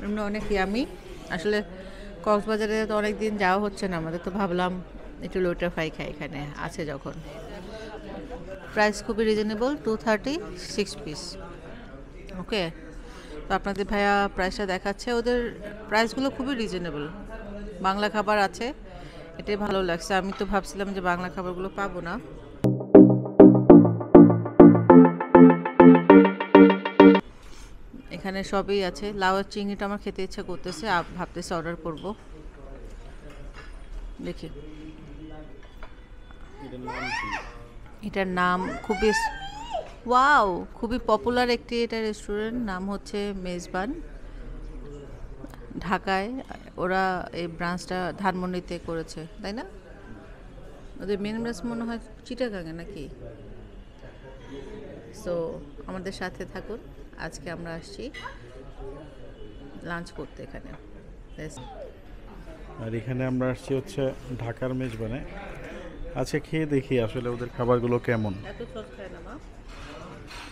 এমনি অনেক ইয়ামি। আসলে কক্সবাজারে তো অনেক দিন যাওয়া হচ্ছে না আমাদের, তো ভাবলাম একটু লোটা ফ্রাই খাই এখানে আছে যখন। প্রাইস খুবই রিজনেবল, 230, 6 পিস। ওকে, তো আপনাদের ভাইয়া প্রাইসটা দেখাচ্ছে, ওদের প্রাইসগুলো খুবই রিজনেবল। বাংলা খাবার আছে, এটাই ভালো লাগছে। আমি তো ভাবছিলাম যে বাংলা খাবারগুলো পাবো না। এখানে সবই আছে। লাউয়ের চিংড়িটা আমার খেতে ইচ্ছা করতেছে, ভাবতেছে অর্ডার করব। দেখি এটার নাম খুবই ওয়াও, খুবই পপুলার একটি এটা রেস্টুরেন্ট, নাম হচ্ছে মেজবান। ঢাকায় ওরা এই ব্রাঞ্চটা ধানমন্ডিতে করেছে, তাই না? ওদের মেন ব্রাঞ্চ মনে হয় চিটাগাঙে নাকি। সো আমাদের সাথে থাকুন, আজকে আমরা আসছি লাঞ্চ করতে এখানে। আর এখানে আমরা আসছি হচ্ছে ঢাকার মেজবানে। আচ্ছা, খেয়ে দেখি আসলে ওদের খাবারগুলো কেমন।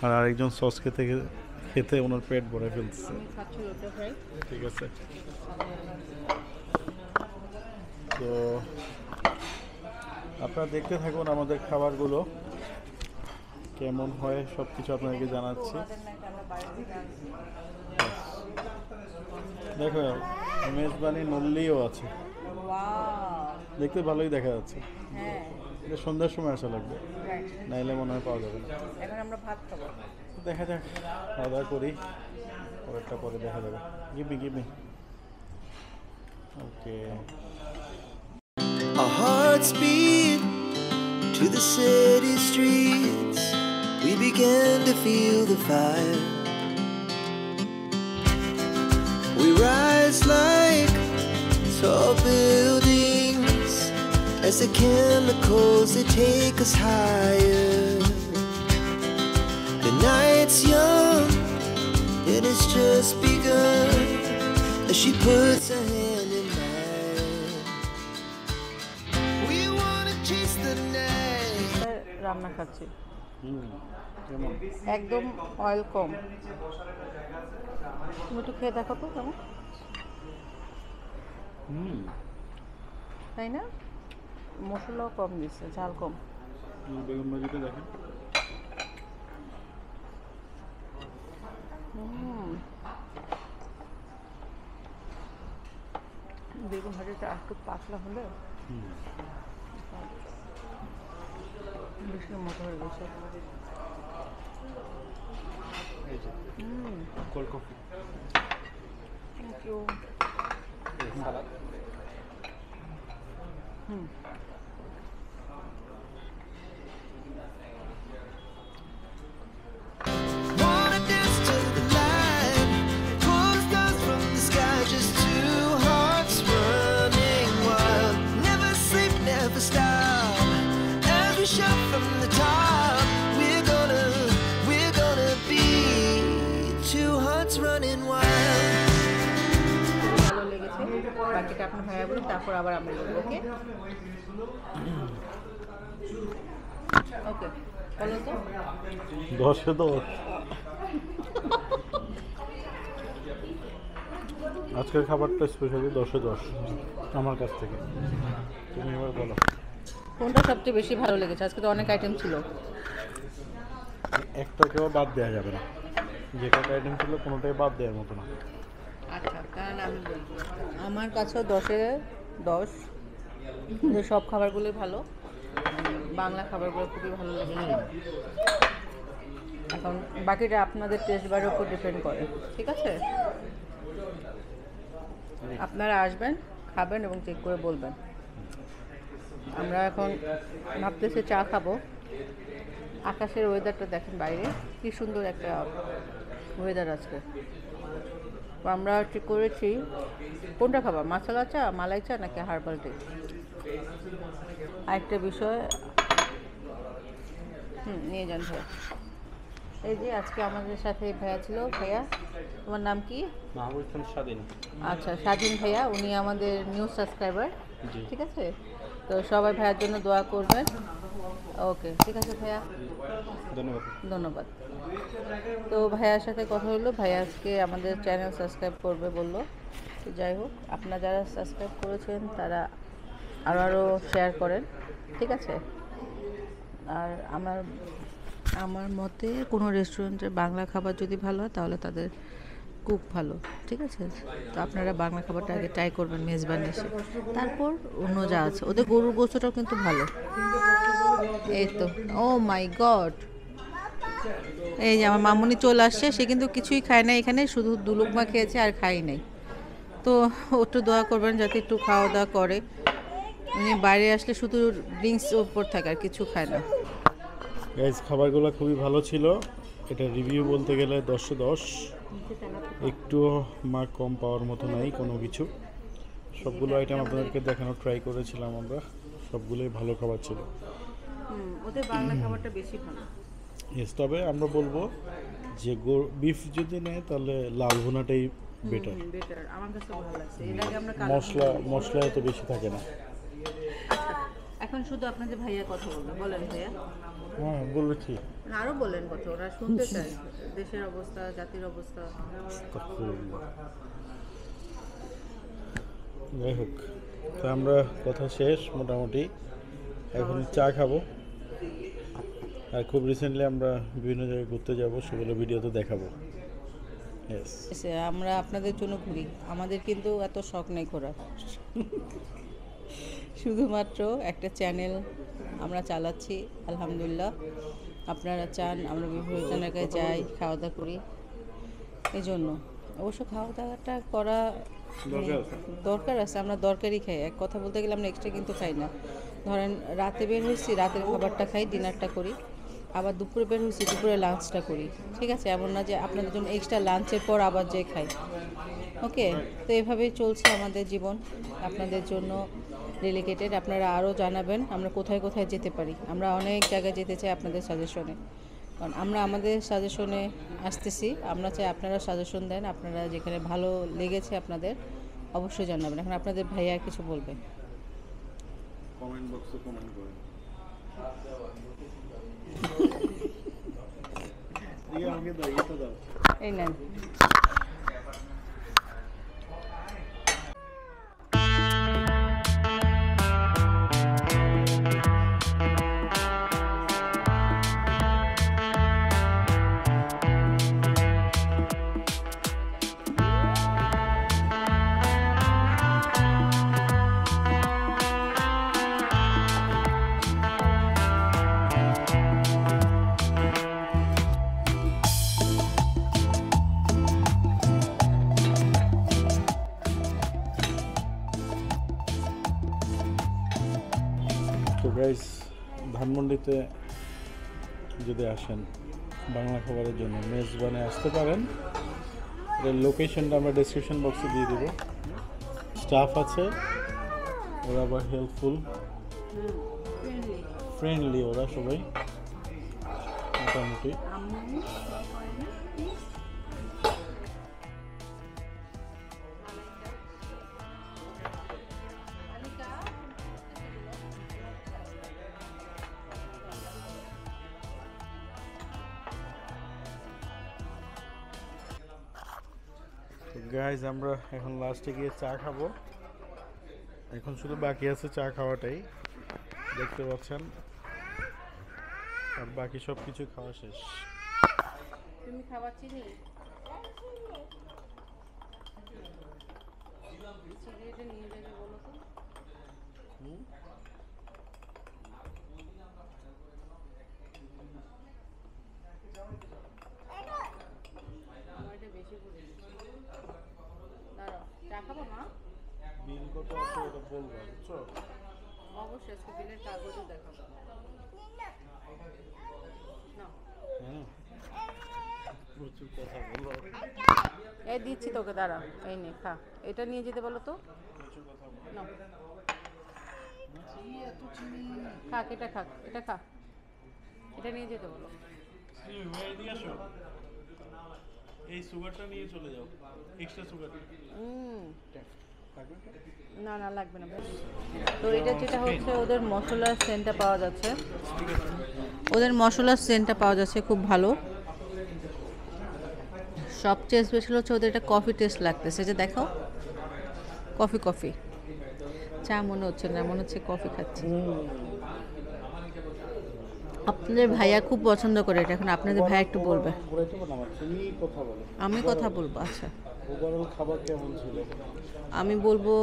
আর আরেকজন সস খেতে খেতে ওনার পেট ভরে ফেলছে। ঠিক আছে, তো আপনারা দেখতে থাকুন আমাদের খাবারগুলো কেমন হয়, সব কিছু আপনাদেরকে জানাচ্ছি। দেখো মেজবানি নল্লিও আছে, দেখতে ভালোই দেখা যাচ্ছে। এটা সন্ধ্যার সময় আসা লাগবে, নাইলে মনে হয় পাওয়া যাবে না। এখন আমরা ভাত খাবো, দেখা যাক, খাওয়া দাওয়া করি, পরেরটা পরে দেখা যাবে। Give me okay. Our hearts beat to the city streets. We began to feel the fire. We rise like tall buildings as the chemicals, they take us higher. The night's young and it's just begun as she puts her hand in mine. We wanna chase the night. রান্না খাচ্ছি, একদম oil কম। তুমি একটু খেয়ে দেখো তো কেমন, তাই না? মশলাও কম দিচ্ছে, ঝাল কম। বেগুন ভাজিটা দেখেন। বেগুন ভাজিটা একটু পাতলা হলে বেশি মতো হয়ে গেছে। Cold coffee. Thank you. Wanna dance to the light, pull the stars from the sky, just two hearts running wild. Never sleep, never stop, as we shout from the top. We're gonna be two hearts running wild. ভালো লেগেছে, বাকিটা আপনার ভাইয়া বলুন, তারপর আবার আমরা বলবো। ওকে ওকে, বলো তো। 10-এ 10। আজকের খাবারটা স্পেশালি 10-এ 10 আমার কাছ থেকে। তুমি এবার বলো কোনটা সবচেয়ে বেশি ভালো লেগেছে? আজকে তো অনেক আইটেম ছিল, একটাকেও বাদ দেওয়া যাবে না। যে কটা আইটেম ছিল কোনোটাই বাদ দেওয়ার মতো না। আচ্ছা, কারণ আমি আমার কাছেও 10-এ 10। যে সব খাবারগুলোই ভালো, বাংলা খাবারগুলো খুবই ভালো লেগেছে। এখন বাকিটা আপনাদের টেস্ট বারের উপর ডিপেন্ড করে, ঠিক আছে? আপনারা আসবেন, খাবেন এবং চেক করে বলবেন। আমরা এখন ভাবতেছি চা খাবো। আকাশের ওয়েদারটা দেখেন, বাইরে কি সুন্দর একটা ওয়েদার আজকে। আমরা ঠিক করেছি কোনটা খাবা, মশলা চা, মালাই চা নাকি হার্বাল টি। আরেকটা বিষয়, নিয়ে যান ভাইয়া। এই যে আজকে আমাদের সাথে ভাইয়া ছিল। ভাইয়া, তোমার নাম কি? মাহবুব খান স্বাধীন। আচ্ছা, স্বাধীন ভাইয়া, উনি আমাদের নিউ সাবস্ক্রাইবার, ঠিক আছে? তো সবাই ভাইয়ার জন্য দোয়া করবেন। ওকে, ঠিক আছে ভাইয়া, ধন্যবাদ। ধন্যবাদ। তো ভাইয়ার সাথে কথা হলো, ভাইয়া আজকে আমাদের চ্যানেল সাবস্ক্রাইব করবে বললো। তো যাই হোক, আপনারা যারা সাবস্ক্রাইব করেছেন তারা আরও শেয়ার করেন, ঠিক আছে? আর আমার মতে কোনো রেস্টুরেন্টের বাংলা খাবার যদি ভালো হয় তাহলে তাদের কুক ভালো, ঠিক আছে? তো আপনারা বাংলা খাবারটা আগে ট্রাই করবেন মেজবানি এসে, তারপর অন্য যা আছে। ওদের গরুর গোস্তটাও কিন্তু ভালো। এই তো, ও মাই গড, এই যে আমার মামুনি চলে আসছে, সে কিন্তু কিছুই খায় না এখানে, শুধু দুলুকমা খেয়েছে আর খাই নাই। তো একটু দোয়া করবেন যাতে একটু খাওয়া দাওয়া করে। উনি বাইরে আসলে শুধু ড্রিঙ্কস উপর থাকে আর কিছু খায় না। গাইজ খাবারগুলো খুবই ভালো ছিল। এটা রিভিউ বলতে গেলে 10-এ 10, একটুও মার্ক কম পাওয়ার মতো নাই কোনো কিছু। সবগুলো আইটেম আপনাদেরকে দেখানোর ট্রাই করেছিলাম আমরা, সবগুলোই ভালো খাবার ছিল। ওদের বাংলা খাবারটা বেশি ভালো। ইয়েস, তবে আমরা বলবো যে বিফ যদি নেয় তাহলে লাল ভুনাটাই বেটার। বেটার, আমার কাছে ভালো লাগছে। এর আগে আমরা মশলা এত বেশি থাকে না। আচ্ছা, এখন শুধু আপনাদের ভাইয়া কথা বলবেন, বলেন ভাইয়া। হ্যাঁ বলেছি। আরও বলেন কথা, ওরা শুনতে চায় দেশের অবস্থা, জাতির অবস্থা। যাই হোক, তো আমরা কথা শেষ মোটামুটি, এখন চা খাবো। আর খুব রিসেন্টলি আমরা বিভিন্ন জায়গায় ঘুরতে যাবো, সেগুলো ভিডিওতে দেখাবো। ইয়েস, আমরা আপনাদের জন্য ঘুরি, আমাদের কিন্তু এত শখ নেই ঘোরার। শুধুমাত্র একটা চ্যানেল আমরা চালাচ্ছি, আলহামদুলিল্লাহ। আপনারা চান আমরা বিভিন্ন জায়গায় যাই, খাওয়া দাওয়া করি, এই জন্য। অবশ্য খাওয়া দাওয়াটা করা দরকার আছে, আমরা দরকারই খাই। এক কথা বলতে গেলে আমরা এক্সট্রা কিন্তু খাই না। ধরেন রাতে বের হয়েছি, রাতের খাবারটা খাই, ডিনারটা করি, আবার দুপুরে বের হয়েছি, দুপুরে লাঞ্চটা করি, ঠিক আছে? এমন না যে আপনাদের জন্য এক্সট্রা লাঞ্চের পর আবার যে খাই। ওকে, তো এভাবেই চলছে আমাদের জীবন, আপনাদের জন্য ডেডিকেটেড। আপনারা আরও জানাবেন আমরা কোথায় কোথায় যেতে পারি। আমরা অনেক জায়গায় যেতে চাই আপনাদের সাজেশনে, কারণ আমরা আমাদের সাজেশনে আসতেছি। আমরা চাই আপনারা সাজেশন দেন, আপনারা যেখানে ভালো লেগেছে আপনাদের অবশ্যই জানাবেন। এখন আপনাদের ভাইয়া কিছু বলবে। কমেন্ট বক্সে কমেন্ট করেন। আমাকে দাও, এটা দাও। এই নেন। তো গাইস, ধানমন্ডিতে যদি আসেন বাংলা খাবারের জন্য মেজবানে আসতে পারেন। এর লোকেশনটা আমরা ডেসক্রিপশন বক্সে দিয়ে দেবো। স্টাফ আছে, ওরা আবার হেল্পফুল, ফ্রেন্ডলি, ওরা সবাই মোটামুটি। গাইজ আমরা এখন লাস্টে গিয়ে চা খাবো। এখন শুধু বাকি আছে চা খাওয়াটাই, দেখতে পাচ্ছেন, আর বাকি সব কিছু খাওয়া শেষ। তুমি খাবার চিনি চিনিটা নিয়ে যাবে বলো তো। আমার এটা বেশি করে দাঁড়াও, চা খাবো মা? বিল কত আছে ওটা বলবো, বুঝছো? অবশ্যই আজকে বিলের কাগজও দেখাবো না। হ্যাঁ, প্রচুর কথা বলবো। এই দিচ্ছি তোকে, দাঁড়া, এই নে খা। এটা নিয়ে যেতে বলো তো। না খাক, এটা খাক, এটা খা, এটা নিয়ে যেতে বলো। এই সুগারটা নিয়ে চলে যাও, এক্সট্রা সুগার। না না লাগবে না। তো এটা যেটা হচ্ছে ওদের মশলার সেন্টটা পাওয়া যাচ্ছে, ওদের মশলার সেন্টটা পাওয়া যাচ্ছে খুব ভালো। সবচেয়ে স্পেশাল হচ্ছে ওদের এটা কফি টেস্ট লাগতেছে, যে দেখো কফি কফি, চা মনে হচ্ছে না, মনে হচ্ছে কফি খাচ্ছি। আপনাদের ভাইয়া খুব পছন্দ করে এটা, এখন আপনাদের ভাইয়া একটু বলবে। আমি কথা বলবো। আচ্ছা, ওভারঅল খাবার কেমন ছিল? আমি বলবো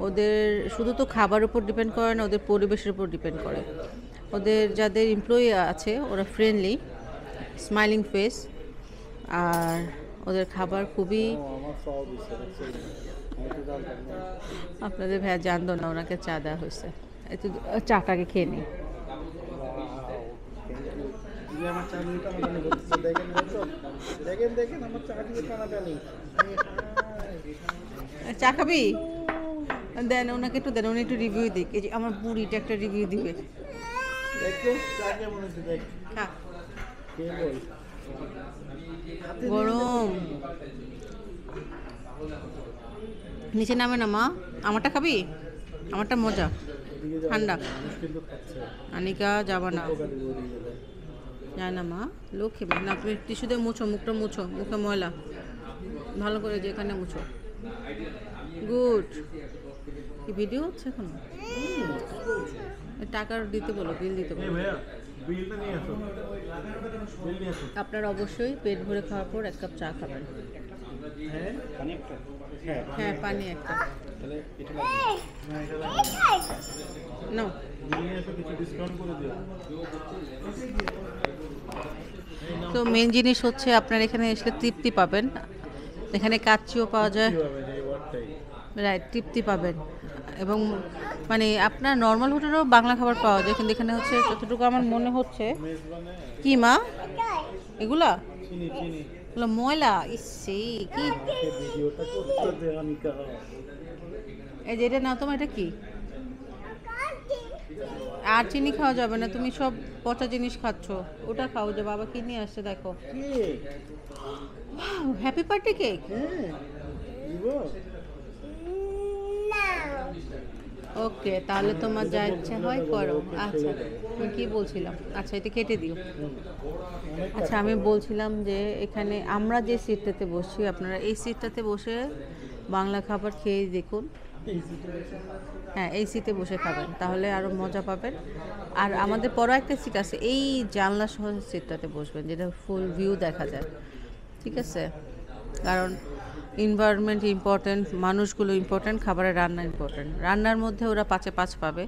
ওদের শুধু তো খাবার উপর ডিপেন্ড করে না, ওদের পরিবেশের উপর ডিপেন্ড করে। ওদের যাদের এমপ্লয়ি আছে ওরা ফ্রেন্ডলি, স্মাইলিং ফেস, আর ওদের খাবার খুবই। আমার চাও দিচ্ছে, আপনাদের ভাইয়া জানতো না ওনাকে চা দেওয়া হয়েছে, একটু চাটাকে খেয়ে নিই। আমার চা নিয়ে টানাটানি করতেছে, দেখেন দেখেন দেখেন আমার চা নিয়ে টানাটানি। চা খাবি? দেন ওনাকে একটু দেন, উনি একটু রিভিউ দিক। এই যে আমার বুড়িটা একটা রিভিউ দিবে। দেখো চা কেমন হয়েছে দেখ। খা। কে বল? গরম, নিচে নামে না মা। আমারটা খাবি? আমারটা মজা, ঠান্ডা। কিন্তু খাচ্ছে আনিকা যাবা না, উপকারী বলি গেলে। যায় না মা, লোক খেবে না। তুমি টিস্যু দিয়ে মুছো, মুখটা মুছো, মুখে ময়লা ভালো করে, যে এখানে মুছো। গুড। কি ভিডিও হচ্ছে এখন? টাকার দিতে বলো, বিল দিতে বলো। ভাইয়া বিলটা নিয়ে আসো, বিল নিয়ে আসো। আপনারা অবশ্যই পেট ভরে খাওয়ার পর 1 কাপ চা খাবেন। হ্যাঁ পানি একটা, হ্যাঁ হ্যাঁ পানি একটা তাহলে এটা লাগবে না, এটা লাগবে নাও। বিল নিয়ে আসো, কিছু ডিসকাউন্ট করে দিও। তো মেন জিনিস হচ্ছে আপনার এখানে এসে তৃপ্তি পাবেন। এখানে কাচ্চিও পাওয়া যায়, কিভাবে এই ওয়ার্ডটাই রাইট, তৃপ্তি পাবেন। এবং মানে আপনার নর্মাল হোটেলেও বাংলা খাবার পাওয়া যায়, কিন্তু এখানে হচ্ছে যতটুকু আমার মনে হচ্ছে। মেজবানে কি মা এগুলা? চিনি চিনি এগুলো ময়লা। ইসে কি, এই ভিডিওটা করতে দে অনিকা। এই যে এটা না, তোমার এটা কি? আর চিনি খাওয়া যাবে না, তুমি সব পচা জিনিস খাচ্ছ। ওটা খাও, যে বাবা কি নিয়ে আসছে দেখো। Cake, happy birthday cake. হ্যাঁ দিব। ওকে, তাহলে তোমার যা ইচ্ছা হয় করো। আচ্ছা, আমি কি বলছিলাম? আচ্ছা, এটা কেটে দিও। আচ্ছা, আমি বলছিলাম যে এখানে আমরা যে সিটটাতে বসছি, আপনারা এই সিটটাতে বসে বাংলা খাবার খেয়ে দেখুন। হ্যাঁ, এই সিটে বসে খাবেন, তাহলে আরও মজা পাবেন। আর আমাদের পরও একটা সিট আছে, এই জানলা সহ সিটটাতে বসবেন, যেটা ফুল ভিউ দেখা যায়। ঠিক আছে, কারণ এনভায়রনমেন্ট ইম্পর্ট্যান্ট, মানুষগুলো ইম্পর্ট্যান্ট, খাবারের রান্না ইম্পর্ট্যান্ট। রান্নার মধ্যে ওরা 5-এ 5 পাবে।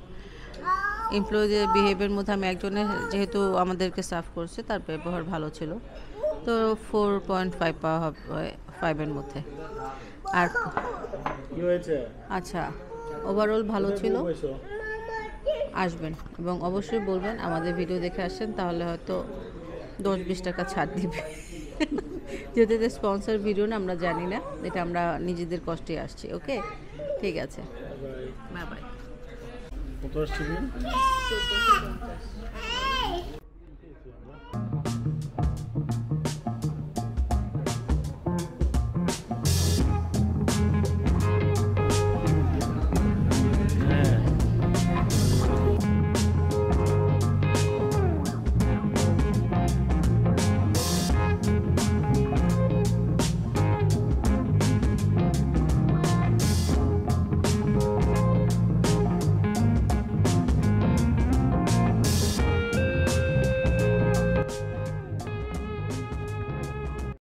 এমপ্লয়ীদের বিহেভিয়ারের মধ্যে আমি একজনের, যেহেতু আমাদেরকে সার্ভ করছে, তার ব্যবহার ভালো ছিল, তো 4.5 পাওয়া হবে 5-এর মধ্যে। আর কি হয়েছে? আচ্ছা, ওভারঅল ভালো ছিল। বসো। আসবেন এবং অবশ্যই বলবেন আমাদের ভিডিও দেখে আসছেন, তাহলে হয়তো 10-20 টাকা ছাড় দিবে। যেহেতু এটা স্পন্সর ভিডিও না, আমরা জানি না, এটা আমরা নিজেদের কষ্টে আসছি। ওকে, ঠিক আছে, বাই বাই। কত আসছে বিল?